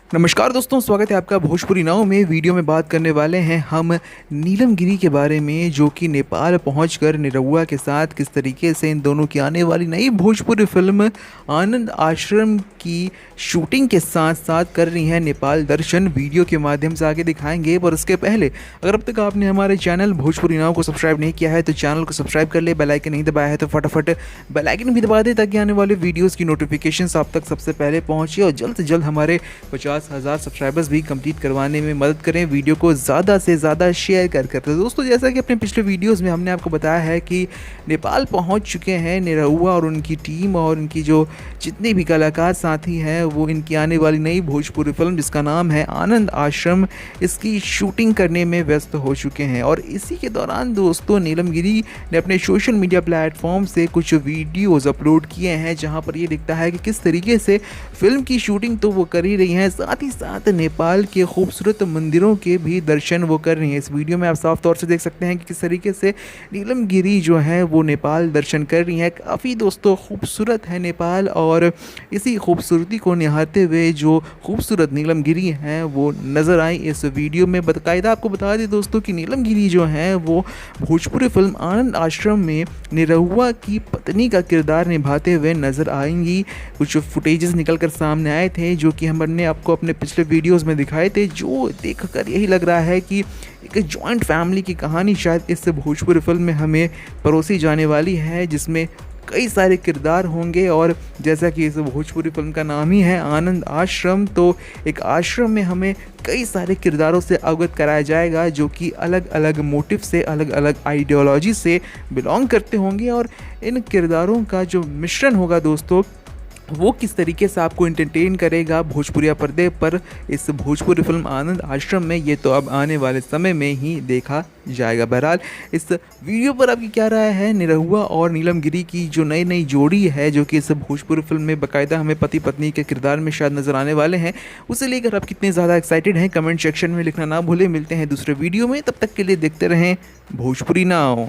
नमस्कार दोस्तों, स्वागत है आपका भोजपुरी नाव में। वीडियो में बात करने वाले हैं हम नीलम गिरी के बारे में, जो कि नेपाल पहुंचकर निरहुआ के साथ किस तरीके से इन दोनों की आने वाली नई भोजपुरी फिल्म आनंद आश्रम की शूटिंग के साथ साथ कर रही हैं नेपाल दर्शन। वीडियो के माध्यम से आगे दिखाएंगे, पर उसके पहले अगर अब तक आपने हमारे चैनल भोजपुरी नाव को सब्सक्राइब नहीं किया है तो चैनल को सब्सक्राइब कर ले। बेल आइकन नहीं दबाया है तो फटाफट बेल आइकन भी दबा दे, ताकि आने वाले वीडियोज़ की नोटिफिकेशन आप तक सबसे पहले पहुँचे और जल्द से जल्द हमारे 50,000 सब्सक्राइबर्स भी कंप्लीट करवाने में मदद करें। वीडियो को ज़्यादा से ज़्यादा शेयर कर तो दोस्तों, जैसा कि अपने पिछले वीडियोस में हमने आपको बताया है कि नेपाल पहुंच चुके हैं निरहुआ और उनकी टीम, और उनकी जो जितने भी कलाकार साथी हैं वो इनकी आने वाली नई भोजपुरी फिल्म जिसका नाम है आनंद आश्रम, इसकी शूटिंग करने में व्यस्त हो चुके हैं। और इसी के दौरान दोस्तों नीलम गिरी ने अपने सोशल मीडिया प्लेटफॉर्म से कुछ वीडियोज़ अपलोड किए हैं, जहाँ पर ये दिखता है कि किस तरीके से फिल्म की शूटिंग तो वो कर ही रही हैं, साथ ही साथ नेपाल के खूबसूरत मंदिरों के भी दर्शन वो कर रही हैं। इस वीडियो में आप साफ तौर से देख सकते हैं कि किस तरीके से नीलम गिरी जो है वो नेपाल दर्शन कर रही हैं। काफ़ी दोस्तों खूबसूरत है नेपाल, और इसी खूबसूरती को निहारते हुए जो खूबसूरत नीलम गिरी हैं वो नज़र आई इस वीडियो में। बाकायदा आपको बता दें दोस्तों कि नीलम गिरी जो हैं वो भोजपुरी फिल्म आनंद आश्रम में निरहुआ की पत्नी का किरदार निभाते हुए नज़र आएंगी। कुछ फुटेजेस निकल कर सामने आए थे जो कि हमने आपको अपने पिछले वीडियोस में दिखाए थे, जो देखकर यही लग रहा है कि एक जॉइंट फैमिली की कहानी शायद इस भोजपुरी फिल्म में हमें परोसी जाने वाली है, जिसमें कई सारे किरदार होंगे। और जैसा कि इस भोजपुरी फिल्म का नाम ही है आनंद आश्रम, तो एक आश्रम में हमें कई सारे किरदारों से अवगत कराया जाएगा, जो कि अलग अलग मोटिव से, अलग अलग आइडियोलॉजी से बिलोंग करते होंगे। और इन किरदारों का जो मिश्रण होगा दोस्तों, वो किस तरीके से आपको एंटरटेन करेगा भोजपुरिया पर्दे पर इस भोजपुरी फिल्म आनंद आश्रम में, ये तो अब आने वाले समय में ही देखा जाएगा। बहरहाल इस वीडियो पर आपकी क्या राय है? निरहुआ और नीलम गिरी की जो नई नई जोड़ी है, जो कि इस भोजपुरी फिल्म में बाकायदा हमें पति पत्नी के किरदार में शायद नजर आने वाले हैं, उसे लेकर आप कितने ज़्यादा एक्साइटेड हैं? कमेंट सेक्शन में लिखना ना भूलें। मिलते हैं दूसरे वीडियो में, तब तक के लिए देखते रहें भोजपुरी नाव।